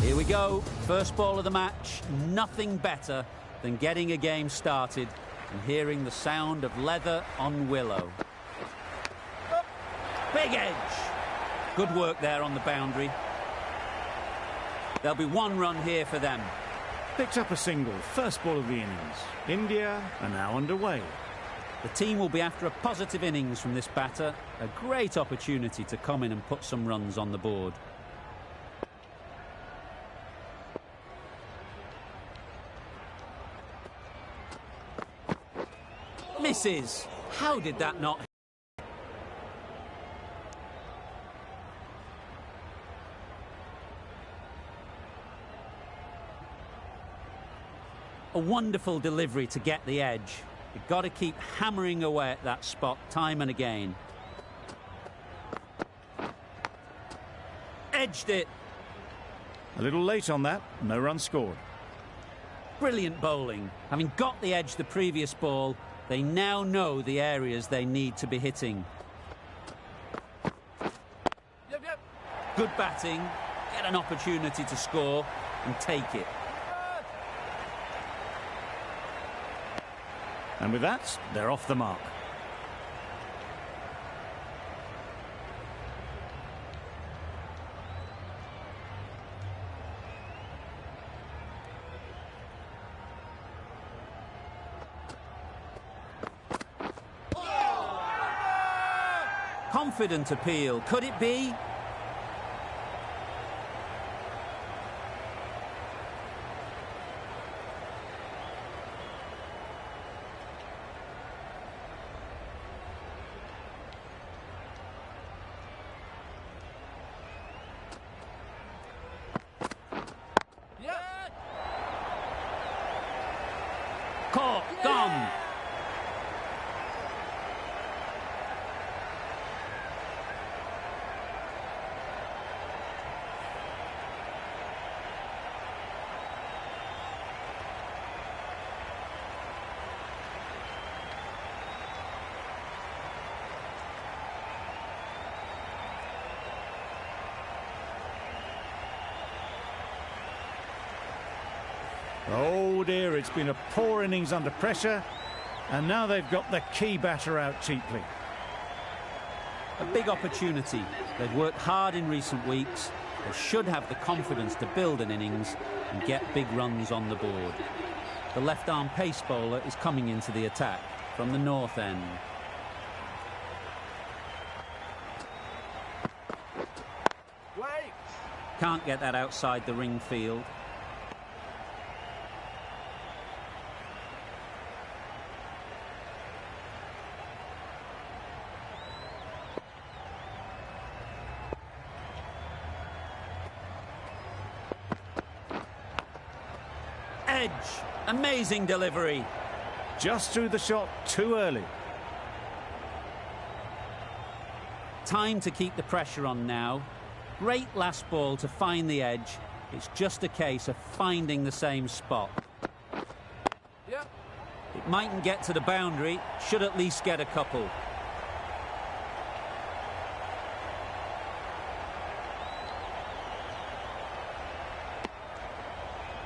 Here we go, first ball of the match. Nothing better than getting a game started and hearing the sound of leather on willow. Big edge. Good work there on the boundary. There'll be one run here for them. Picked up a single, first ball of the innings. India are now underway. The team will be after a positive innings from this batter. A great opportunity to come in and put some runs on the board. Misses. How did that not hit? A wonderful delivery to get the edge. You've got to keep hammering away at that spot time and again. Edged it. A little late on that, no run scored. Brilliant bowling. Having got the edge the previous ball, they now know the areas they need to be hitting. Good batting, get an opportunity to score and take it. And with that, they're off the mark. Confident appeal, could it be? Caught, gone. Oh dear, it's been a poor innings under pressure, and now they've got the key batter out cheaply. A big opportunity. They've worked hard in recent weeks. They should have the confidence to build an innings and get big runs on the board. The left-arm pace bowler is coming into the attack from the north end. Can't get that outside the ring field. Edge. Amazing delivery. Just threw the shot too early. Time to keep the pressure on now. Great last ball to find the edge. It's just a case of finding the same spot. It mightn't get to the boundary, should at least get a couple.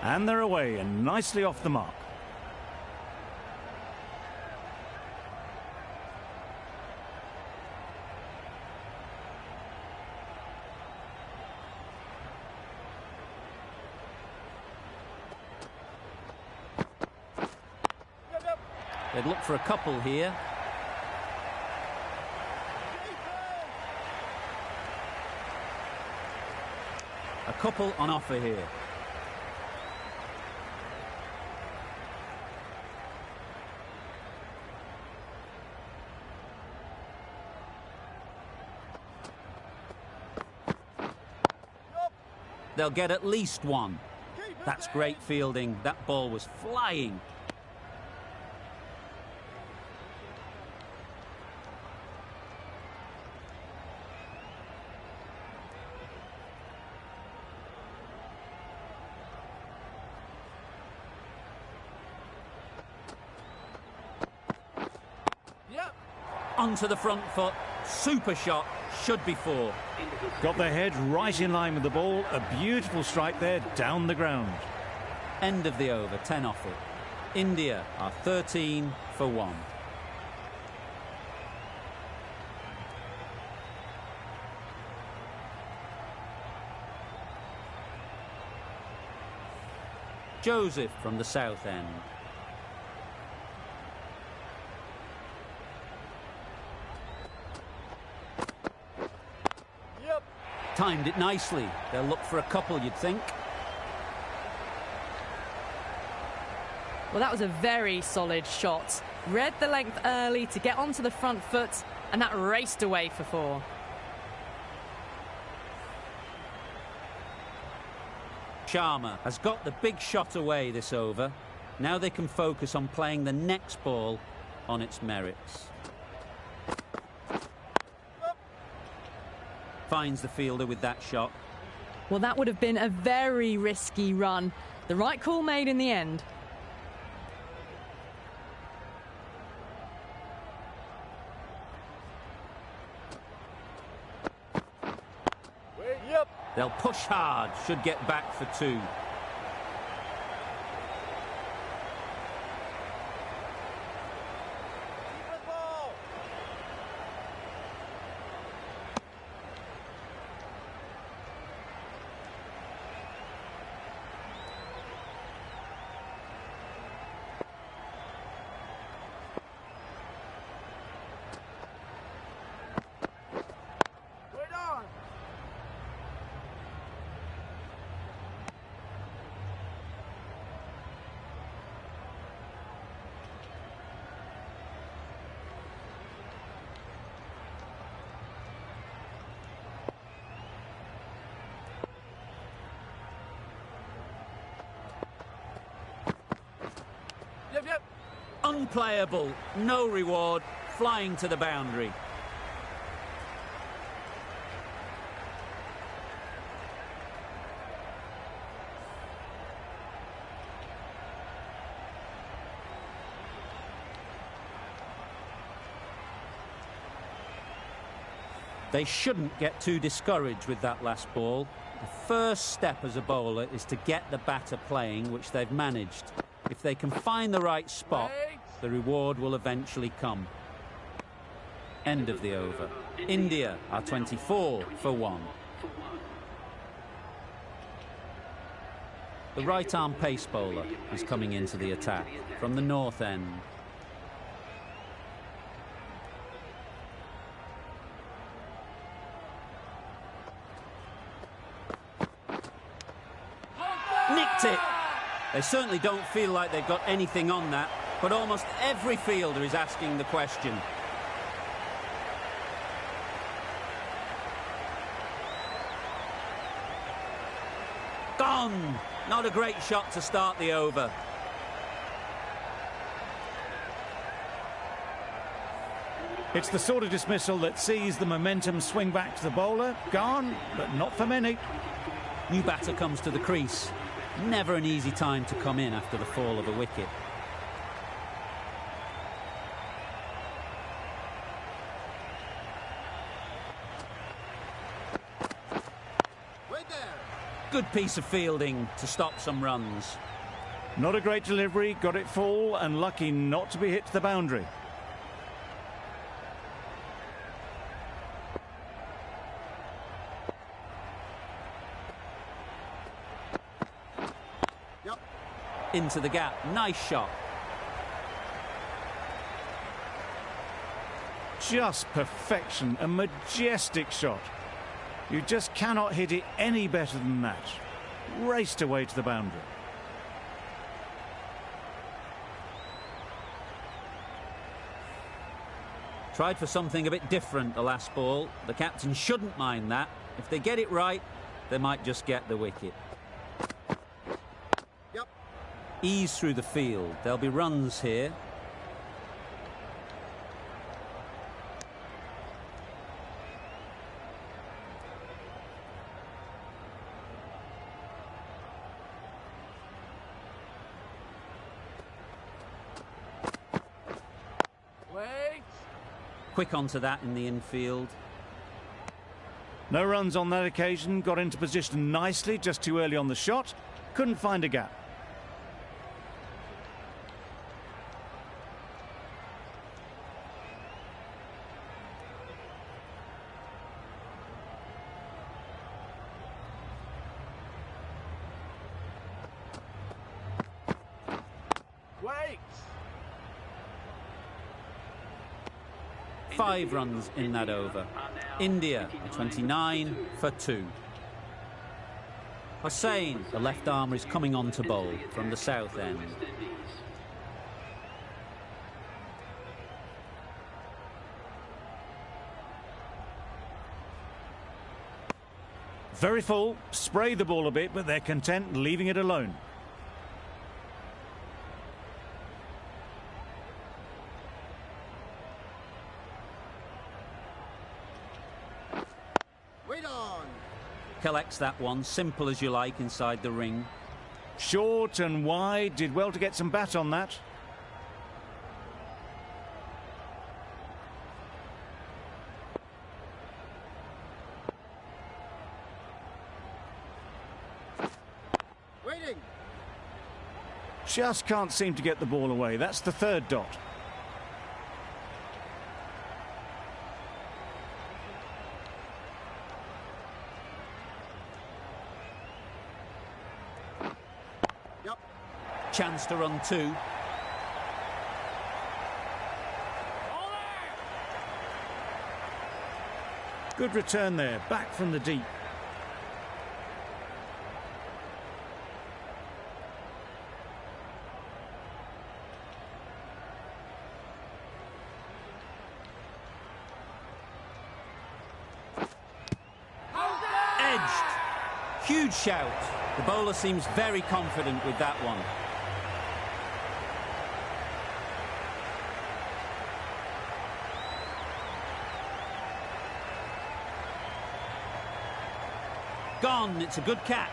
And they're away and nicely off the mark. They'd look for a couple here. A couple on offer here. They'll get at least one. That's great fielding. That ball was flying. Onto the front foot. Super shot, should be 4. Got their head right in line with the ball. A beautiful strike there, down the ground. End of the over, 10 off it. India are 13 for 1. Joseph from the south end. Yep. Timed it nicely. They'll look for a couple, you'd think. Well, that was a very solid shot. Read the length early to get onto the front foot, and that raced away for 4. Sharma has got the big shot away this over. Now they can focus on playing the next ball on its merits. Finds the fielder with that shot. Well, that would have been a very risky run. The right call made in the end. Yep. They'll push hard, should get back for 2. Yep. Unplayable, no reward, flying to the boundary. They shouldn't get too discouraged with that last ball. The first step as a bowler is to get the batter playing, which they've managed. If they can find the right spot, the reward will eventually come. End of the over. India are 24 for 1. The right-arm pace bowler is coming into the attack from the north end. Nicked it. They certainly don't feel like they've got anything on that, but almost every fielder is asking the question. Gone! Not a great shot to start the over. It's the sort of dismissal that sees the momentum swing back to the bowler. Gone, but not for many. New batter comes to the crease. Never an easy time to come in after the fall of a wicket. Good piece of fielding to stop some runs. Not a great delivery, got it full and lucky not to be hit to the boundary. Into the gap, nice shot. Just perfection, a majestic shot. You just cannot hit it any better than that. Raced away to the boundary. Tried for something a bit different the last ball. The captain shouldn't mind that. If they get it right, they might just get the wicket. Ease through the field. There'll be runs here. quick onto that in the infield. No runs on that occasion, got into position nicely, just too early on the shot. Couldn't find a gap. Wait! 5 runs in that over. India, 29 for 2. Hussain, the left armer, is coming on to bowl from the south end. Very full, spray the ball a bit, but they're content leaving it alone. Collects that one, simple as you like, inside the ring. Short and wide, did well to get some bat on that. Waiting! Just can't seem to get the ball away. That's the 3rd dot. Chance to run 2. Good return there, back from the deep. Edged. Huge shout. The bowler seems very confident with that one. Gone. It's a good catch.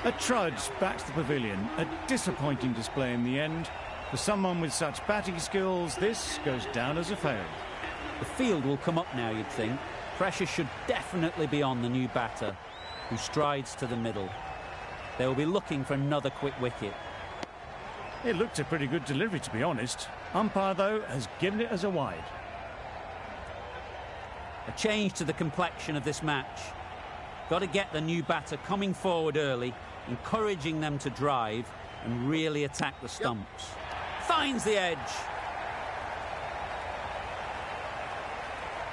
A trudge back to the pavilion. A disappointing display in the end. For someone with such batting skills, this goes down as a fail. The field will come up now, you'd think. Pressure should definitely be on the new batter, who strides to the middle. They will be looking for another quick wicket. It looked a pretty good delivery, to be honest. Umpire, though, has given it as a wide. A change to the complexion of this match. Got to get the new batter coming forward early, encouraging them to drive and really attack the stumps. Finds the edge.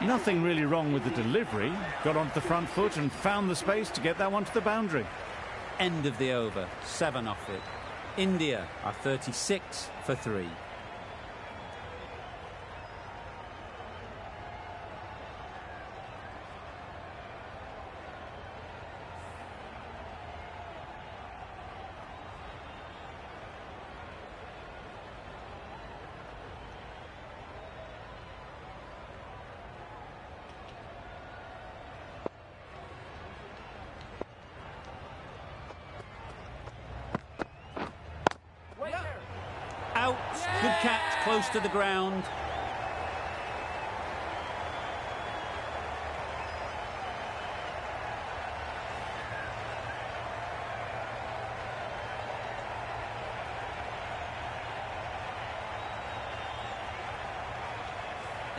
Nothing really wrong with the delivery. Got onto the front foot and found the space to get that one to the boundary. End of the over, 7 off it. India are 36 for 3. Out, good catch, close to the ground.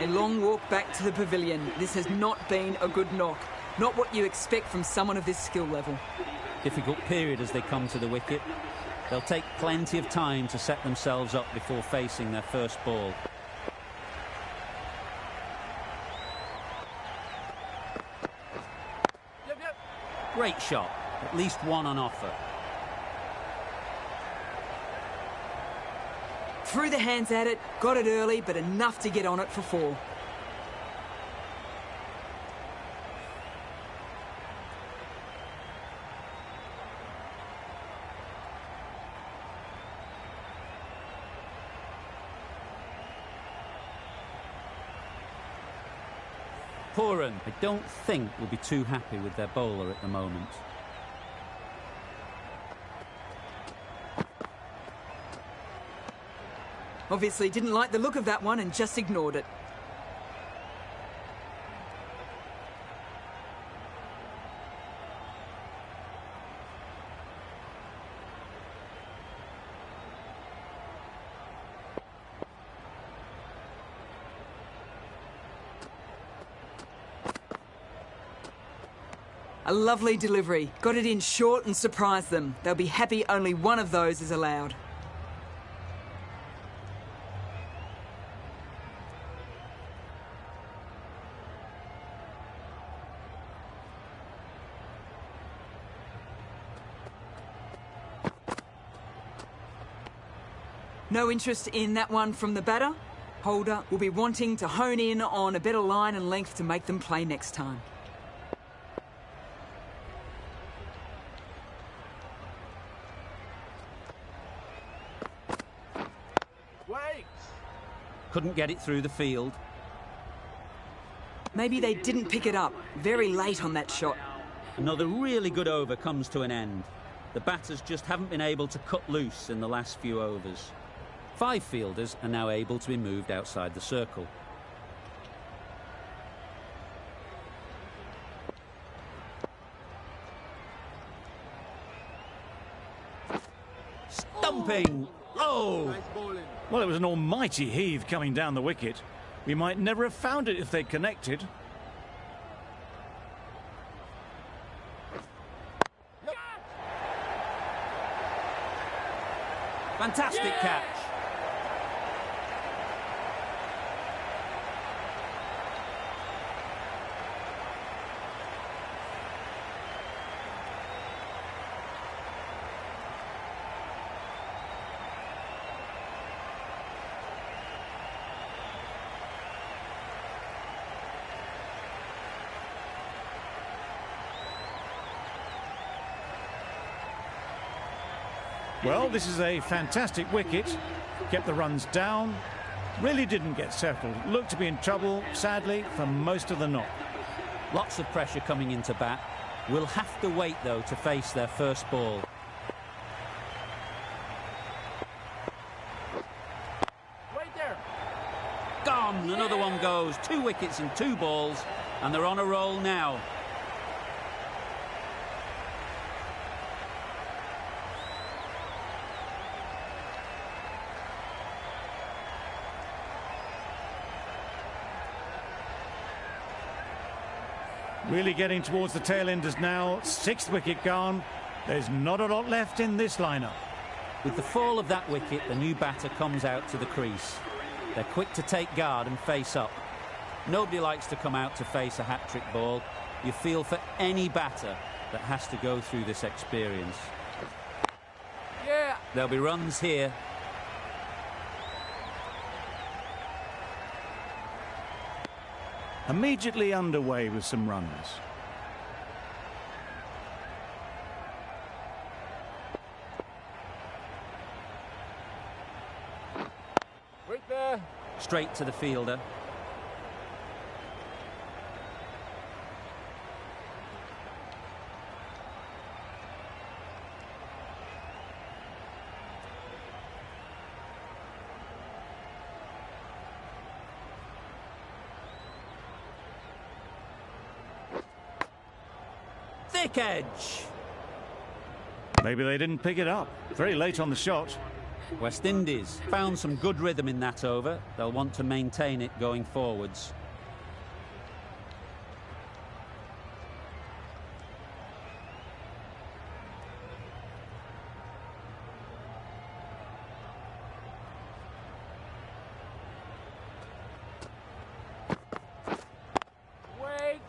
A long walk back to the pavilion. This has not been a good knock. Not what you expect from someone of this skill level. Difficult period as they come to the wicket. They'll take plenty of time to set themselves up before facing their first ball. Great shot, at least one on offer. Threw the hands at it, got it early, but enough to get on it for 4. Pooran, I don't think, will be too happy with their bowler at the moment. Obviously didn't like the look of that one and just ignored it. A lovely delivery. Got it in short and surprised them. They'll be happy only one of those is allowed. No interest in that one from the batter. Holder will be wanting to hone in on a better line and length to make them play next time. Wait! Couldn't get it through the field. Maybe they didn't pick it up. Very late on that shot. Another really good over comes to an end. The batters just haven't been able to cut loose in the last few overs. 5 fielders are now able to be moved outside the circle. Stumping! Oh! Nice bowling. Well, it was an almighty heave coming down the wicket. We might never have found it if they'd connected. Fantastic catch! Well, this is a fantastic wicket. Kept the runs down. Really didn't get settled. Looked to be in trouble, sadly, for most of the knock. Lots of pressure coming into bat. We'll have to wait, though, to face their first ball. Wait there! Gone! Another one goes. 2 wickets and 2 balls, and they're on a roll now. Really getting towards the tail enders now. 6th wicket gone. There's not a lot left in this lineup. With the fall of that wicket, the new batter comes out to the crease. They're quick to take guard and face up. Nobody likes to come out to face a hat-trick ball. You feel for any batter that has to go through this experience. Yeah! There'll be runs here. Immediately underway with some runs. Wait there! Straight to the fielder. Thick edge. Maybe they didn't pick it up. Very late on the shot. West Indies found some good rhythm in that over. They'll want to maintain it going forwards. Wait!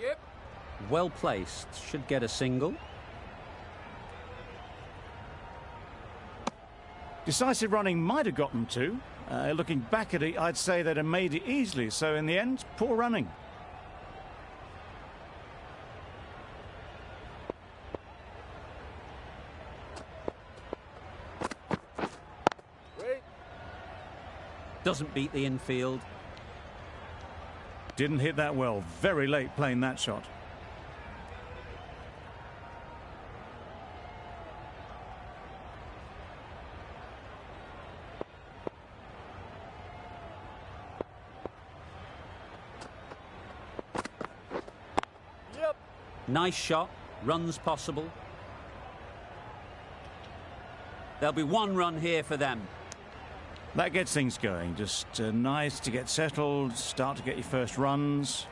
Yep. Well placed. Should get a single. Decisive running might have got them to. Looking back at it, I'd say they'd have made it easily. So in the end, poor running. Doesn't beat the infield. Didn't hit that well. Very late playing that shot. Yep. Nice shot. Runs possible. There'll be one run here for them. That gets things going. Just nice to get settled, start to get your first runs.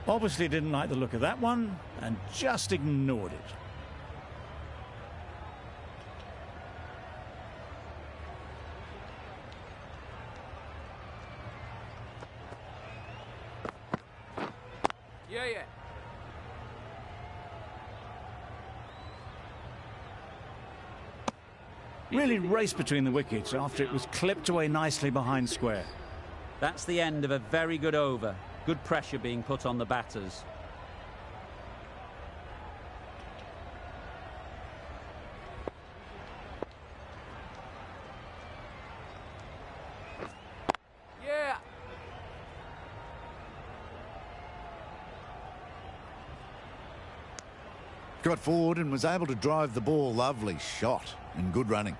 Obviously didn't like the look of that one and just ignored it. Yeah, yeah. Really raced between the wickets after it was clipped away nicely behind square. That's the end of a very good over. Good pressure being put on the batters. Yeah. Got forward and was able to drive the ball. Lovely shot and good running.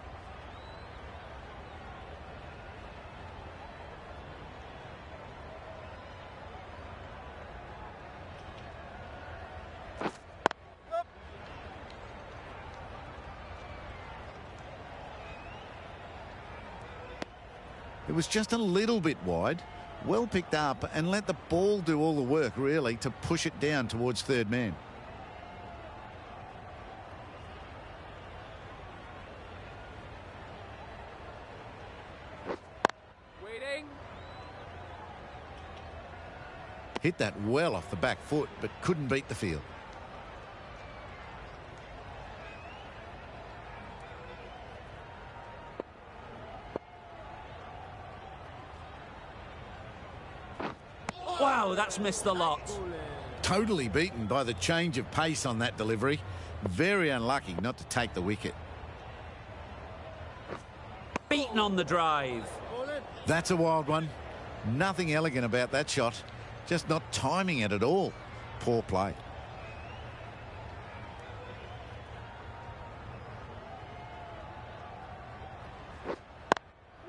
It was just a little bit wide. Well picked up and let the ball do all the work, really, to push it down towards third man. Waiting. Hit that well off the back foot, but couldn't beat the field. Wow, that's missed the lot. Totally beaten by the change of pace on that delivery. Very unlucky not to take the wicket. Beaten on the drive. That's a wild one. Nothing elegant about that shot. Just not timing it at all. Poor play.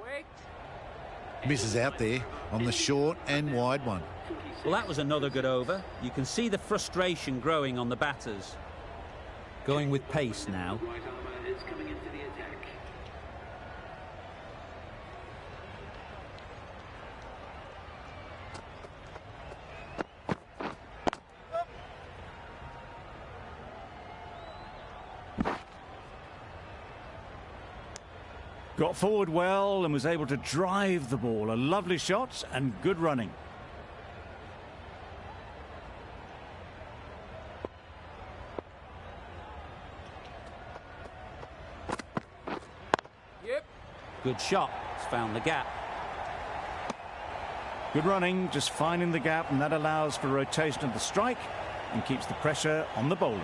Wait. Misses out there on the short and wide one. Well, that was another good over. You can see the frustration growing on the batters. Going with pace now. Got forward well and was able to drive the ball. A lovely shot and good running. Yep. Good shot. It's found the gap. Good running, just finding the gap, and that allows for rotation of the strike and keeps the pressure on the bowlers.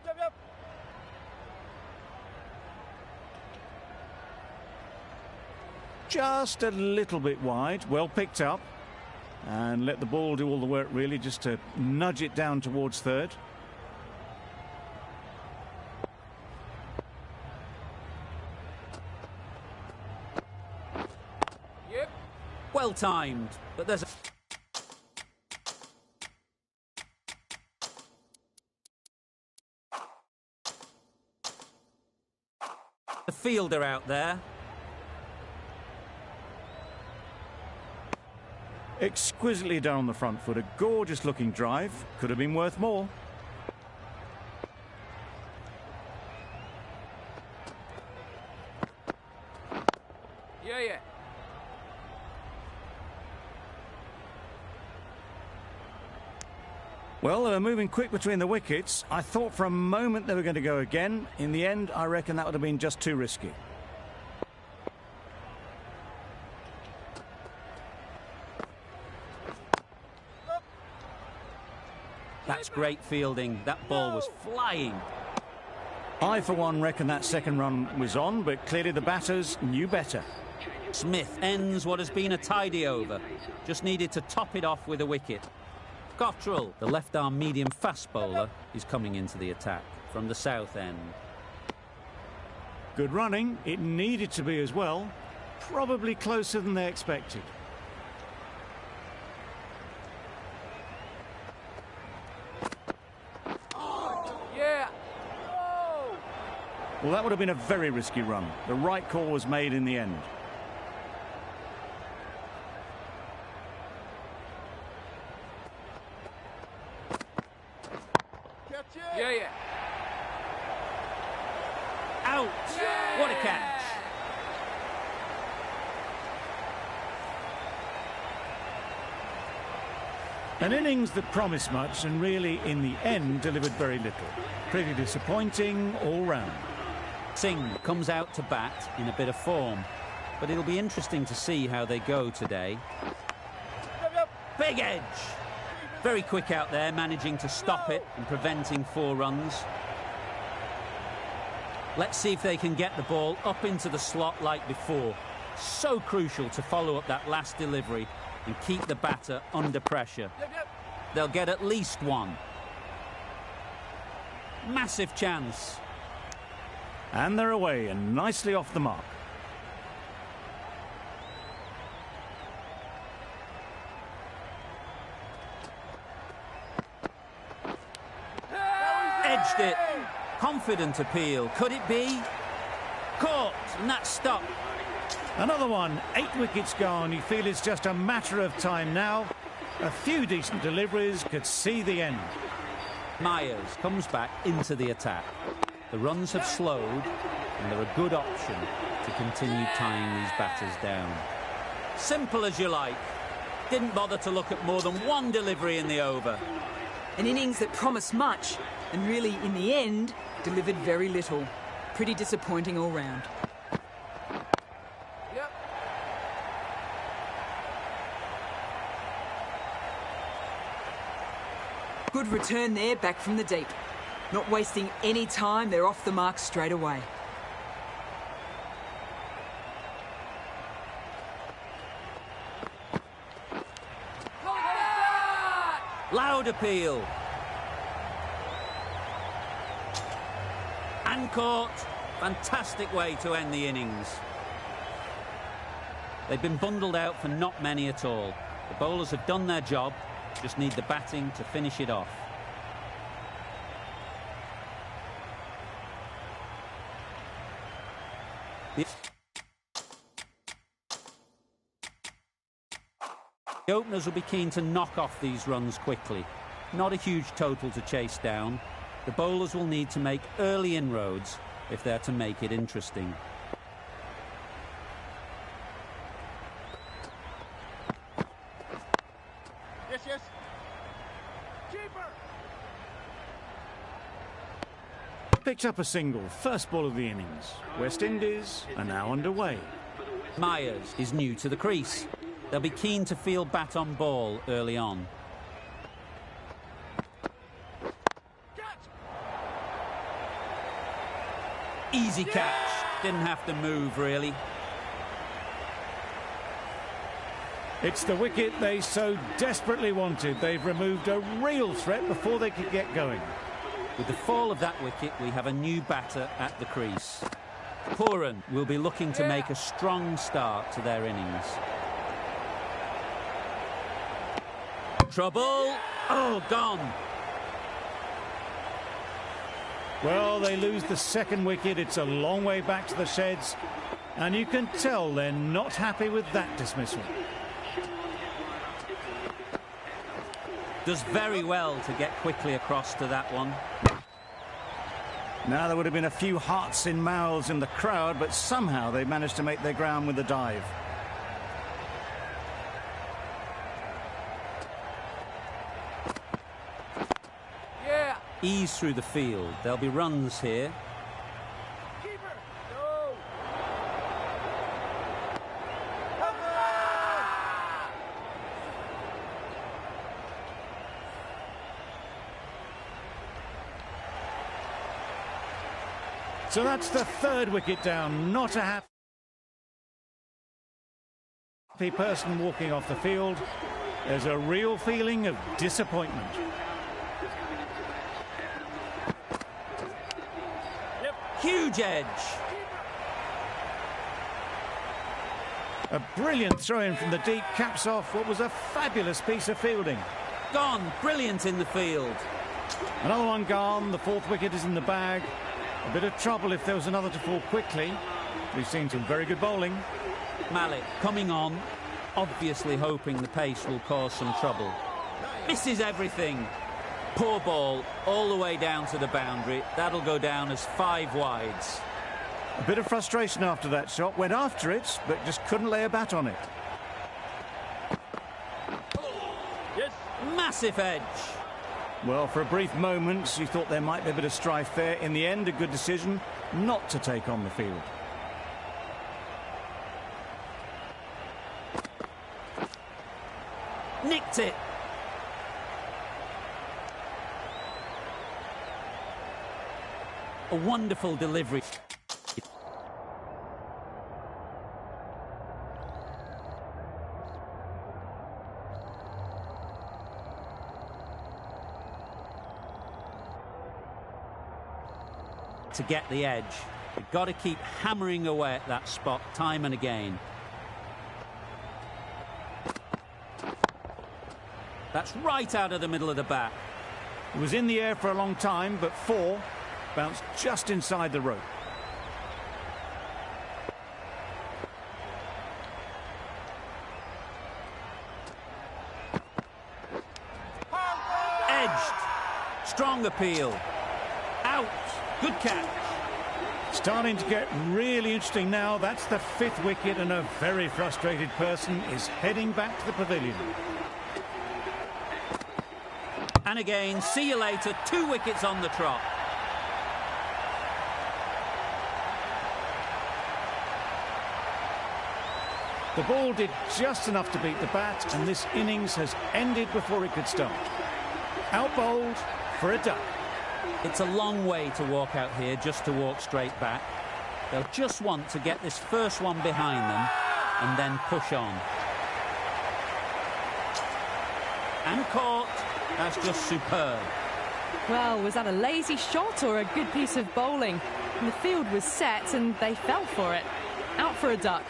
Yep, yep. Just a little bit wide, well picked up, and let the ball do all the work really, just to nudge it down towards third. Yep. Well timed, but there's a... The fielder out there. Exquisitely down the front foot, a gorgeous looking drive. Could have been worth more. Yeah, yeah. Well, they were moving quick between the wickets. I thought for a moment they were going to go again. In the end, I reckon that would have been just too risky. That's great fielding. That ball was flying. I, for one, reckon that second run was on, but clearly the batters knew better. Smith ends what has been a tidy over. Just needed to top it off with a wicket. Cottrell, the left-arm medium fast bowler, is coming into the attack from the south end. Good running. It needed to be as well. Probably closer than they expected. Yeah. Well, that would have been a very risky run. The right call was made in the end. Yeah, yeah. Out! What a catch! An innings that promised much and really, in the end, delivered very little. Pretty disappointing all round. Singh comes out to bat in a bit of form, but it'll be interesting to see how they go today. Big edge! Very quick out there, managing to stop it and preventing 4 runs. Let's see if they can get the ball up into the slot like before. So crucial to follow up that last delivery and keep the batter under pressure. They'll get at least 1. Massive chance. And they're away and nicely off the mark. Edged it. Confident appeal. Could it be? Caught, and that's stopped. Another one. 8 wickets gone. You feel it's just a matter of time now. A few decent deliveries could see the end. Myers comes back into the attack. The runs have slowed, and they're a good option to continue tying these batters down. Simple as you like. Didn't bother to look at more than 1 delivery in the over. An innings that promised much and really, in the end, delivered very little. Pretty disappointing all round. Yep. Good return there, back from the deep. Not wasting any time, they're off the mark straight away. Loud appeal. And caught. Fantastic way to end the innings. They've been bundled out for not many at all. The bowlers have done their job, just need the batting to finish it off. The openers will be keen to knock off these runs quickly. Not a huge total to chase down. The bowlers will need to make early inroads if they're to make it interesting. Yes, yes. Keeper. Picked up a single, first ball of the innings. West Indies are now underway. Myers is new to the crease. They'll be keen to field bat on ball early on. Easy catch. Didn't have to move, really. It's the wicket they so desperately wanted. They've removed a real threat before they could get going. With the fall of that wicket, we have a new batter at the crease. Pooran will be looking to make a strong start to their innings. Trouble. Oh, gone. Well, they lose the second wicket. It's a long way back to the sheds. And you can tell they're not happy with that dismissal. Does very well to get quickly across to that one. Now there would have been a few hearts in mouths in the crowd, but somehow they managed to make their ground with a dive. ease through the field. There'll be runs here. Keeper! No! So that's the third wicket down. Not a happy person walking off the field. There's a real feeling of disappointment. Huge edge. A brilliant throw-in from the deep caps off what was a fabulous piece of fielding. Gone. Brilliant in the field. Another one gone. The fourth wicket is in the bag. A bit of trouble if there was another to fall quickly. We've seen some very good bowling. Malik coming on, obviously hoping the pace will cause some trouble. Misses everything. Poor ball all the way down to the boundary. That'll go down as 5 wides. A bit of frustration after that shot. Went after it, but just couldn't lay a bat on it. Yes! Massive edge. Well, for a brief moment, you thought there might be a bit of strife there. In the end, a good decision not to take on the field. Nicked it. A wonderful delivery. To get the edge, you've got to keep hammering away at that spot time and again. That's right out of the middle of the bat. It was in the air for a long time, but 4 bounced just inside the rope. Edged. Strong appeal. Out. Good catch. Starting to get really interesting now. That's the 5th wicket, and a very frustrated person is heading back to the pavilion. And again, see you later. 2 wickets on the trot. The ball did just enough to beat the bat, and this innings has ended before it could start. Out bowled for a duck. It's a long way to walk out here just to walk straight back. They'll just want to get this first one behind them and then push on. And caught. That's just superb. Well, was that a lazy shot or a good piece of bowling? And the field was set and they fell for it. Out for a duck.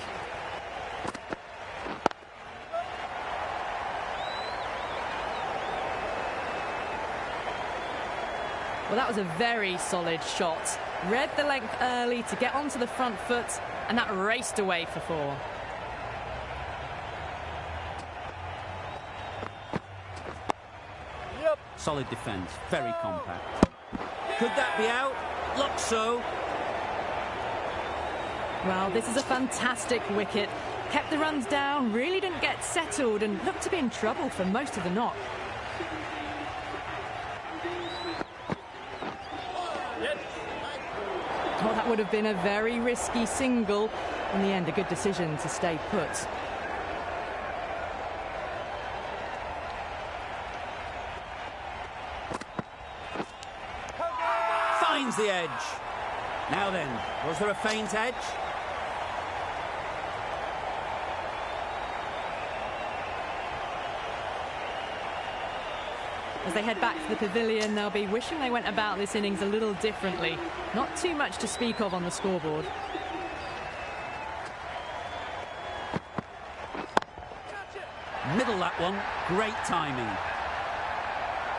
Well, that was a very solid shot. Read the length early to get onto the front foot, and that raced away for 4. Yep! Solid defence, very compact. Could that be out? Looks so. Well, this is a fantastic wicket. Kept the runs down, really didn't get settled, and looked to be in trouble for most of the knock. Well, that would have been a very risky single. In the end, a good decision to stay put. Finds the edge. Now then, was there a faint edge? As they head back to the pavilion, they'll be wishing they went about this innings a little differently. Not too much to speak of on the scoreboard. Middle that one. Great timing.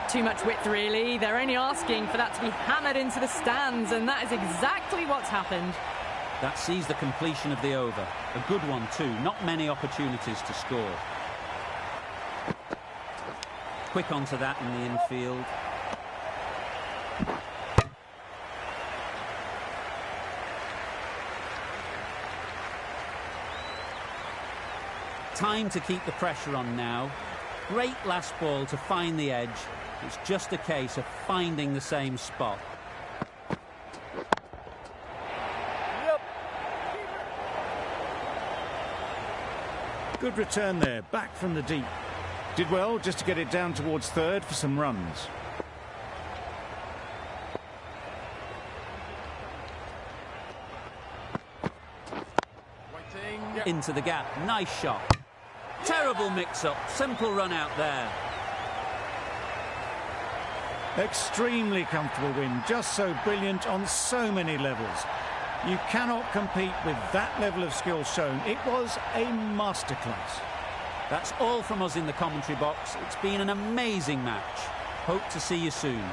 Too much width, really. They're only asking for that to be hammered into the stands, and that is exactly what's happened. That sees the completion of the over. A good one, too. Not many opportunities to score. Quick onto that in the infield. Time to keep the pressure on now. Great last ball to find the edge It's just a case of finding the same spot. Yep. Good return there, back from the deep. Did well just to get it down towards third for some runs. Waiting. Into the gap. Nice shot. Terrible mix-up. Simple run out there. Extremely comfortable win, just so brilliant on so many levels. You cannot compete with that level of skill shown. It was a masterclass. That's all from us in the commentary box. It's been an amazing match. Hope to see you soon.